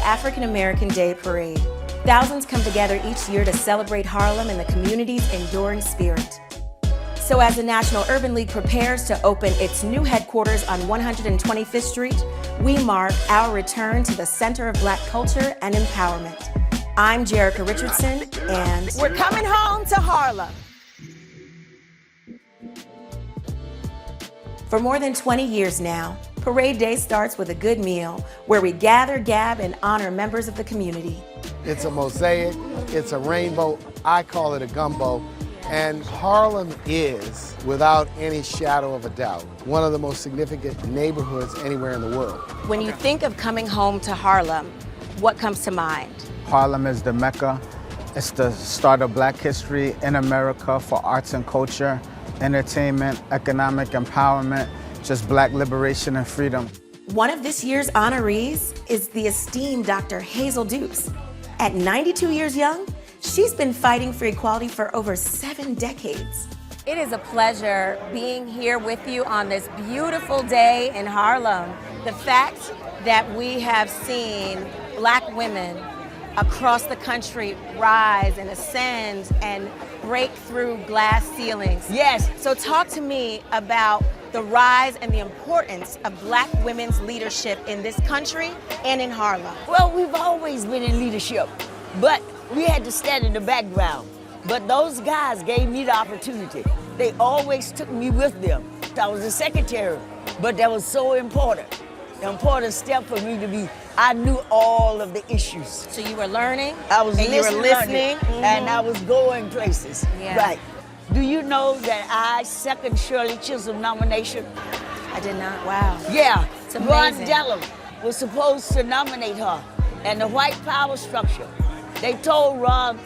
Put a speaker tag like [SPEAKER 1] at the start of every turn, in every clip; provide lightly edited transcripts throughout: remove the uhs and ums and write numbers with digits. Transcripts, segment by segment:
[SPEAKER 1] African American Day Parade. Thousands come together each year to celebrate Harlem and the community's enduring spirit. So as the National Urban League prepares to open its new headquarters on 125th Street, we mark our return to the center of Black culture and empowerment. I'm Jerika Richardson, and
[SPEAKER 2] we're coming home to Harlem.
[SPEAKER 1] For more than 20 years now, Parade Day starts with a good meal where we gather, gab, and honor members of the community.
[SPEAKER 3] It's a mosaic, it's a rainbow, I call it a gumbo, and Harlem is, without any shadow of a doubt, one of the most significant neighborhoods anywhere in the world.
[SPEAKER 1] When you think of coming home to Harlem, what comes to mind?
[SPEAKER 4] Harlem is the Mecca. It's the start of Black history in America for arts and culture, entertainment, economic empowerment, just Black liberation and freedom.
[SPEAKER 1] One of this year's honorees is the esteemed Dr. Hazel. At 92 years young, she's been fighting for equality for over 7 decades. It is a pleasure being here with you on this beautiful day in Harlem. The fact that we have seen Black women across the country rise and ascend and break through glass ceilings.
[SPEAKER 2] Yes.
[SPEAKER 1] So talk to me about the rise and the importance of Black women's leadership in this country and in Harlem.
[SPEAKER 2] Well, we've always been in leadership, but we had to stand in the background. But those guys gave me the opportunity. They always took me with them. I was a secretary, but that was so important. The important step for me to be, I knew all of the issues.
[SPEAKER 1] So you were learning,
[SPEAKER 2] I was
[SPEAKER 1] and you were listening,
[SPEAKER 2] and I was going places.
[SPEAKER 1] Yeah.
[SPEAKER 2] Right. Do you know that I second Shirley Chisholm nomination?
[SPEAKER 1] I did not. Wow.
[SPEAKER 2] Yeah.
[SPEAKER 1] It's
[SPEAKER 2] Ron
[SPEAKER 1] amazing.
[SPEAKER 2] Dellum was supposed to nominate her. And the white power structure, they told Ron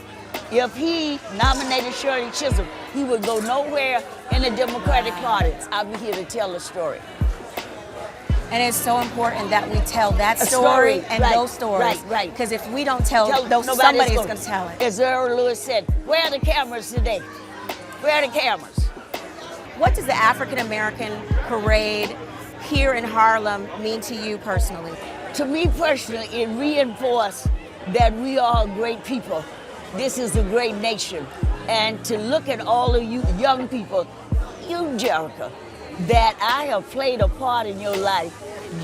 [SPEAKER 2] if he nominated Shirley Chisholm, he would go nowhere in the Democratic Party. I'll be here to tell the story.
[SPEAKER 1] And it's so important that we tell that story and
[SPEAKER 2] right,
[SPEAKER 1] those stories.
[SPEAKER 2] Right.
[SPEAKER 1] Because if we don't tell those,
[SPEAKER 2] nobody's
[SPEAKER 1] somebody's going to tell it.
[SPEAKER 2] As Earl Lewis said, where are the cameras today? Where are the cameras?
[SPEAKER 1] What does the African American Parade here in Harlem mean to you personally?
[SPEAKER 2] To me personally, it reinforced that we are great people. This is a great nation. And to look at all of you young people, you, Jerika, that I have played a part in your life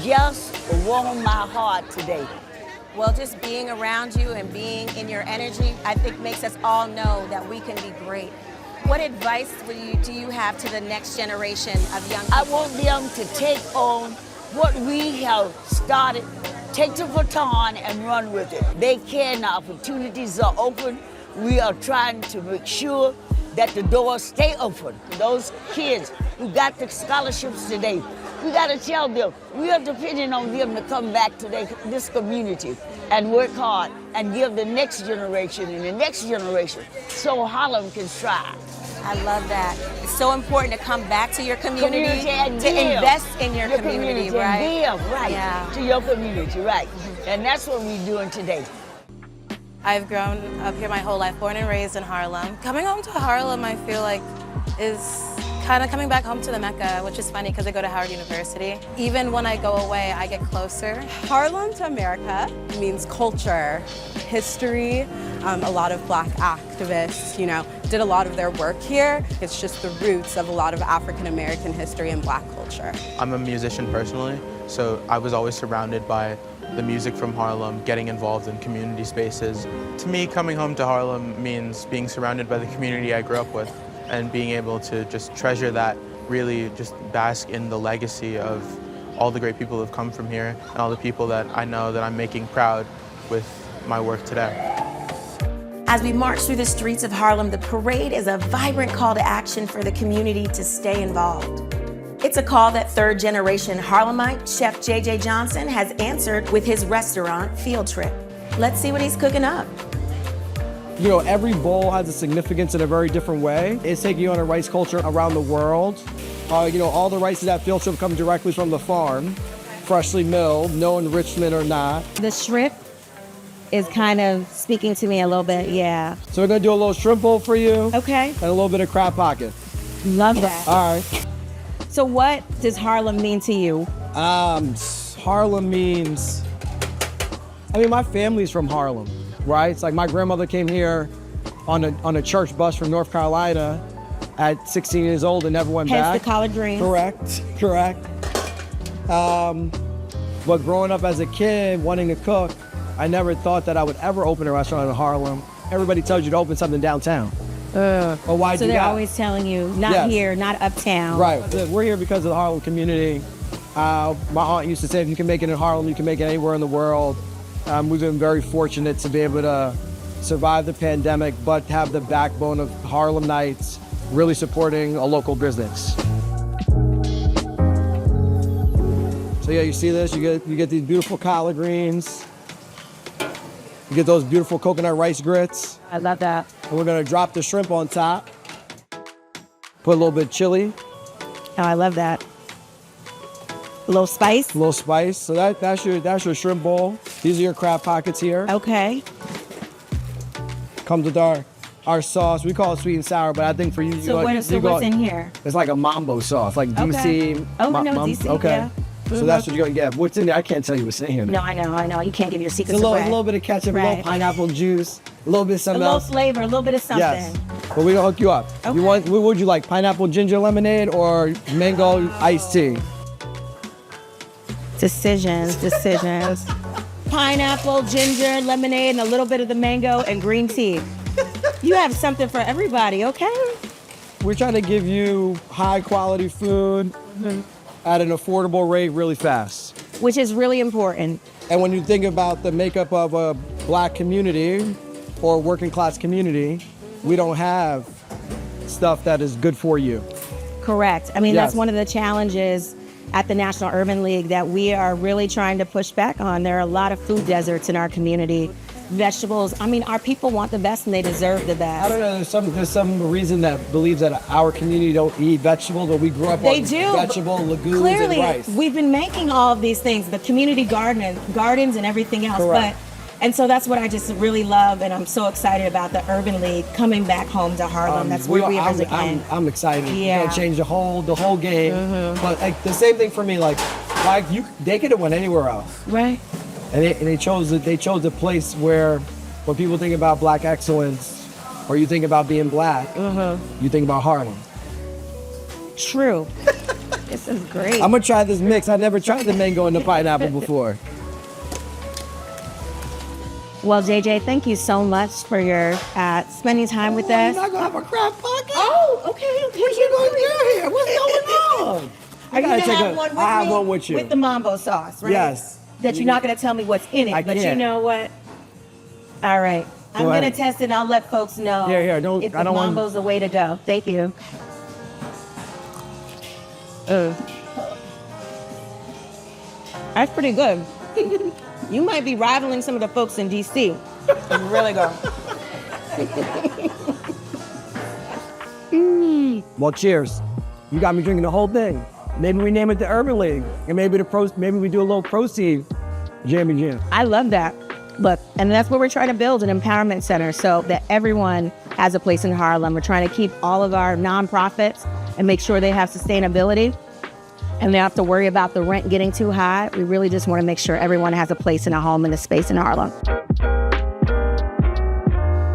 [SPEAKER 2] just warmed my heart today.
[SPEAKER 1] Well, just being around you and being in your energy, I think makes us all know that we can be great. What advice do you have to the next generation of young people?
[SPEAKER 2] I want them to take on what we have started, take the baton and run with it. They can, the opportunities are open. We are trying to make sure that the doors stay open. Those kids who got the scholarships today, we got to tell them, we are depending on them to come back to this community and work hard and give the next generation and the next generation so Harlem can strive.
[SPEAKER 1] I love that. It's so important to come back to your community
[SPEAKER 2] and
[SPEAKER 1] to invest in your
[SPEAKER 2] community,
[SPEAKER 1] right?
[SPEAKER 2] And give, right,
[SPEAKER 1] yeah.
[SPEAKER 2] to your community, right. And that's what we're doing today.
[SPEAKER 5] I've grown up here my whole life, born and raised in Harlem. Coming home to Harlem, I feel like, is kind of coming back home to the Mecca, which is funny because I go to Howard University. Even when I go away, I get closer.
[SPEAKER 6] Harlem to America means culture, history. A lot of Black activists, did a lot of their work here. It's just the roots of a lot of African American history and Black culture.
[SPEAKER 7] I'm a musician personally, so I was always surrounded by the music from Harlem, getting involved in community spaces. To me, coming home to Harlem means being surrounded by the community I grew up with and being able to just treasure that, really just bask in the legacy of all the great people who have come from here and all the people that I know that I'm making proud with my work today.
[SPEAKER 1] As we march through the streets of Harlem, the parade is a vibrant call to action for the community to stay involved. It's a call that third-generation Harlemite Chef JJ Johnson has answered with his restaurant, Field Trip. Let's see what he's cooking up.
[SPEAKER 8] Every bowl has a significance in a very different way. It's taking on a rice culture around the world. All the rices at Field Trip come directly from the farm, freshly milled, no enrichment or not.
[SPEAKER 9] The shrimp is kind of speaking to me a little bit, yeah.
[SPEAKER 8] So we're gonna do a little shrimp bowl for you.
[SPEAKER 9] Okay.
[SPEAKER 8] And a little bit of crab pocket.
[SPEAKER 9] Love that.
[SPEAKER 8] All right.
[SPEAKER 9] So what does Harlem mean to you?
[SPEAKER 8] Harlem means I mean, my family's from Harlem, right? It's like my grandmother came here on a church bus from North Carolina at 16 years old and never went back.
[SPEAKER 9] Hence the college dream.
[SPEAKER 8] Correct. But growing up as a kid, wanting to cook, I never thought that I would ever open a restaurant in Harlem. Everybody tells you to open something downtown. But why
[SPEAKER 9] So
[SPEAKER 8] do
[SPEAKER 9] they're
[SPEAKER 8] that?
[SPEAKER 9] always telling you, not here, not uptown.
[SPEAKER 8] Right. We're here because of the Harlem community. My aunt used to say, if you can make it in Harlem, you can make it anywhere in the world. We've been very fortunate to be able to survive the pandemic, but have the backbone of Harlem Nights really supporting a local business. So yeah, you see this, you get these beautiful collard greens. You get those beautiful coconut rice grits.
[SPEAKER 9] I love that.
[SPEAKER 8] And we're gonna drop the shrimp on top. Put a little bit of chili.
[SPEAKER 9] Oh, I love that. A little spice.
[SPEAKER 8] A little spice. So that's your shrimp bowl. These are your crab pockets here.
[SPEAKER 9] Okay.
[SPEAKER 8] Comes with our sauce. We call it sweet and sour, but I think for you,
[SPEAKER 9] So what's in here?
[SPEAKER 8] It's like a mambo sauce, like DC.
[SPEAKER 9] Oh, no, DC,
[SPEAKER 8] Okay.
[SPEAKER 9] yeah.
[SPEAKER 8] So that's what you're gonna get. What's in there? I can't tell you what's in here.
[SPEAKER 9] No, I know. You can't give your secrets
[SPEAKER 8] It's a
[SPEAKER 9] away.
[SPEAKER 8] little bit of ketchup, a little
[SPEAKER 9] Right.
[SPEAKER 8] pineapple juice, a little bit of
[SPEAKER 9] A
[SPEAKER 8] something
[SPEAKER 9] little
[SPEAKER 8] else.
[SPEAKER 9] flavor, a little bit of something.
[SPEAKER 8] Yes. But we're gonna hook you up.
[SPEAKER 9] Okay.
[SPEAKER 8] What would you like? Pineapple ginger lemonade or mango iced tea?
[SPEAKER 9] Decisions. Pineapple, ginger, lemonade, and a little bit of the mango and green tea. You have something for everybody, okay?
[SPEAKER 8] We're trying to give you high quality food at an affordable rate really fast.
[SPEAKER 9] Which is really important.
[SPEAKER 8] And when you think about the makeup of a black community or working class community, we don't have stuff that is good for you.
[SPEAKER 9] Correct. I mean,
[SPEAKER 8] Yes.
[SPEAKER 9] that's one of the challenges at the National Urban League that we are really trying to push back on. There are a lot of food deserts in our community. Vegetables. I mean, our people want the best and they deserve the
[SPEAKER 8] I
[SPEAKER 9] best.
[SPEAKER 8] don't know, there's some reason that believes that our community don't eat vegetables, but we grew up
[SPEAKER 9] They
[SPEAKER 8] on
[SPEAKER 9] do.
[SPEAKER 8] vegetable, legumes,
[SPEAKER 9] Clearly,
[SPEAKER 8] and rice.
[SPEAKER 9] we've been making all of these things, the community gardens and everything else.
[SPEAKER 8] Correct.
[SPEAKER 9] And so that's what I just really love, and I'm so excited about the Urban League coming back home to Harlem. That's where we are as a gang.
[SPEAKER 8] I'm excited.
[SPEAKER 9] Yeah.
[SPEAKER 8] We're gonna change the whole game. But like the same thing for me, like they could have went anywhere else.
[SPEAKER 9] Right.
[SPEAKER 8] And they chose a place where when people think about black excellence or you think about being black, you think about Harlem.
[SPEAKER 9] True. This is great.
[SPEAKER 8] I'm gonna try this mix. I never tried the mango and the pineapple before.
[SPEAKER 9] Well, JJ, thank you so much for your spending time with us.
[SPEAKER 8] You're not gonna have a crab pocket?
[SPEAKER 9] Oh, okay.
[SPEAKER 8] What you gonna do here? What's going on? I gotta take I have one with you.
[SPEAKER 9] With the mambo sauce, right?
[SPEAKER 8] Yes.
[SPEAKER 9] That you're not going to tell me what's in it, but you
[SPEAKER 8] can't.
[SPEAKER 9] know what? All right. I'm
[SPEAKER 8] Go
[SPEAKER 9] going to
[SPEAKER 8] ahead.
[SPEAKER 9] test it and I'll let folks know
[SPEAKER 8] Here,
[SPEAKER 9] if
[SPEAKER 8] I
[SPEAKER 9] the
[SPEAKER 8] don't want-
[SPEAKER 9] mambo's the way to go. Thank you. That's pretty good. You might be rivaling some of the folks in DC. It's really good.
[SPEAKER 8] Well, cheers. You got me drinking the whole thing. Maybe we name it the Urban League, and maybe we do a little proceed jammy jam.
[SPEAKER 9] I love that. Look, and that's what we're trying to build, an empowerment center so that everyone has a place in Harlem. We're trying to keep all of our nonprofits and make sure they have sustainability and they don't have to worry about the rent getting too high. We really just want to make sure everyone has a place and a home and a space in Harlem.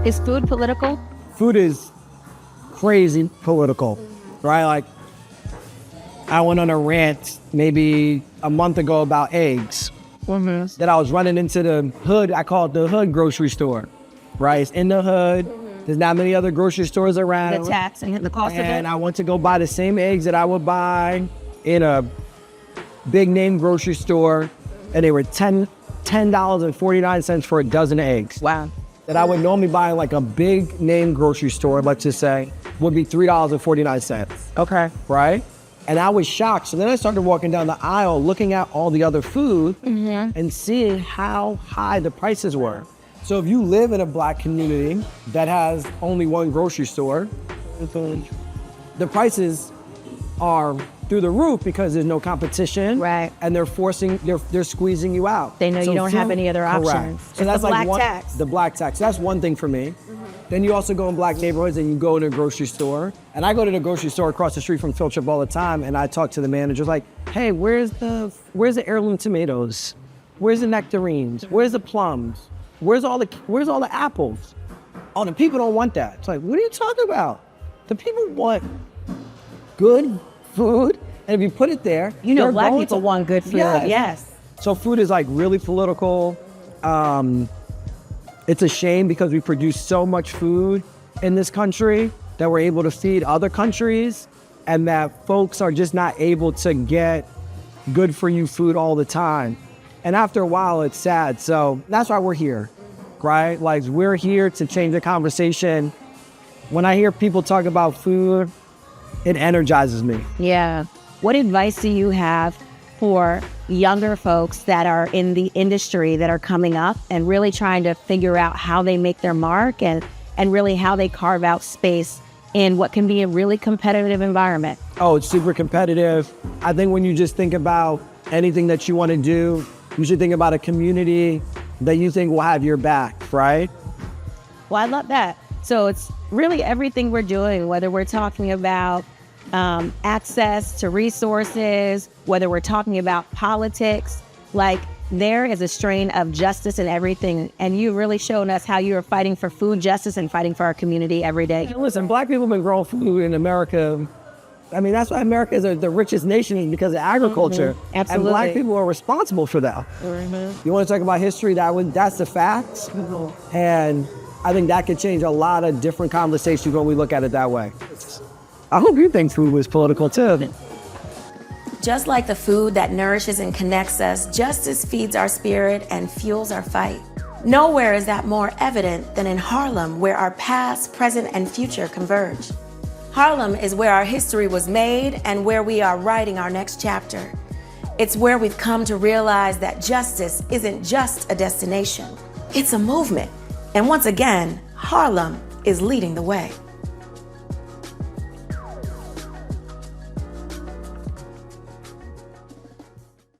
[SPEAKER 9] Is food political?
[SPEAKER 8] Food is crazy political, right? Like, I went on a rant maybe a month ago about eggs. That I was running into the hood, I call it the hood grocery store, right? It's in the hood. There's not many other grocery stores around.
[SPEAKER 9] The tax and the cost of it?
[SPEAKER 8] And I went to go buy the same eggs that I would buy in a big name grocery store, and they were $10.49 for a dozen eggs.
[SPEAKER 9] Wow.
[SPEAKER 8] That I would normally buy in like a big name grocery store, let's just say, would be $3.49.
[SPEAKER 9] Okay.
[SPEAKER 8] Right? And I was shocked. So then I started walking down the aisle, looking at all the other food and seeing how high the prices were. So if you live in a black community that has only one grocery store, the prices are through the roof because there's no competition.
[SPEAKER 9] Right.
[SPEAKER 8] And they're squeezing you out.
[SPEAKER 9] They know you don't have any other options.
[SPEAKER 8] So
[SPEAKER 9] It's
[SPEAKER 8] that's
[SPEAKER 9] the
[SPEAKER 8] like
[SPEAKER 9] black tax.
[SPEAKER 8] The black tax. That's one thing for me. Then you also go in black neighborhoods and you go to a grocery store. And I go to the grocery store across the street from Filtrip all the time, and I talk to the managers like, hey, where's the heirloom tomatoes? Where's the nectarines? Where's the plums? Where's all the apples? Oh, the people don't want that. It's like, what are you talking about? The people want good food, and if you put it there,
[SPEAKER 9] You know, black people want good food. Yes.
[SPEAKER 8] So food is like really political. It's a shame because we produce so much food in this country that we're able to feed other countries, and that folks are just not able to get good for you food all the time. And after a while, it's sad. So that's why we're here, right? Like, we're here to change the conversation. When I hear people talk about food, it energizes me.
[SPEAKER 9] Yeah. What advice do you have for younger folks that are in the industry that are coming up and really trying to figure out how they make their mark and really how they carve out space in what can be a really competitive environment?
[SPEAKER 8] Oh, it's super competitive. I think when you just think about anything that you want to do, you should think about a community that you think will have your back, right?
[SPEAKER 9] Well, I love that. So it's really everything we're doing, whether we're talking about access to resources, whether we're talking about politics, like there is a strain of justice in everything. And you really shown us how you are fighting for food justice and fighting for our community every day.
[SPEAKER 8] And listen, black people have been growing food in America. I mean, that's why America is the richest nation, because of agriculture.
[SPEAKER 9] Mm-hmm. Absolutely.
[SPEAKER 8] And black people are responsible for that.
[SPEAKER 9] Mm-hmm.
[SPEAKER 8] You want to talk about history, that's the facts. Mm-hmm. And I think that could change a lot of different conversations when we look at it that way. I hope you think food was political too.
[SPEAKER 1] Just like the food that nourishes and connects us, justice feeds our spirit and fuels our fight. Nowhere is that more evident than in Harlem, where our past, present, and future converge. Harlem is where our history was made and where we are writing our next chapter. It's where we've come to realize that justice isn't just a destination, it's a movement. And once again, Harlem is leading the way.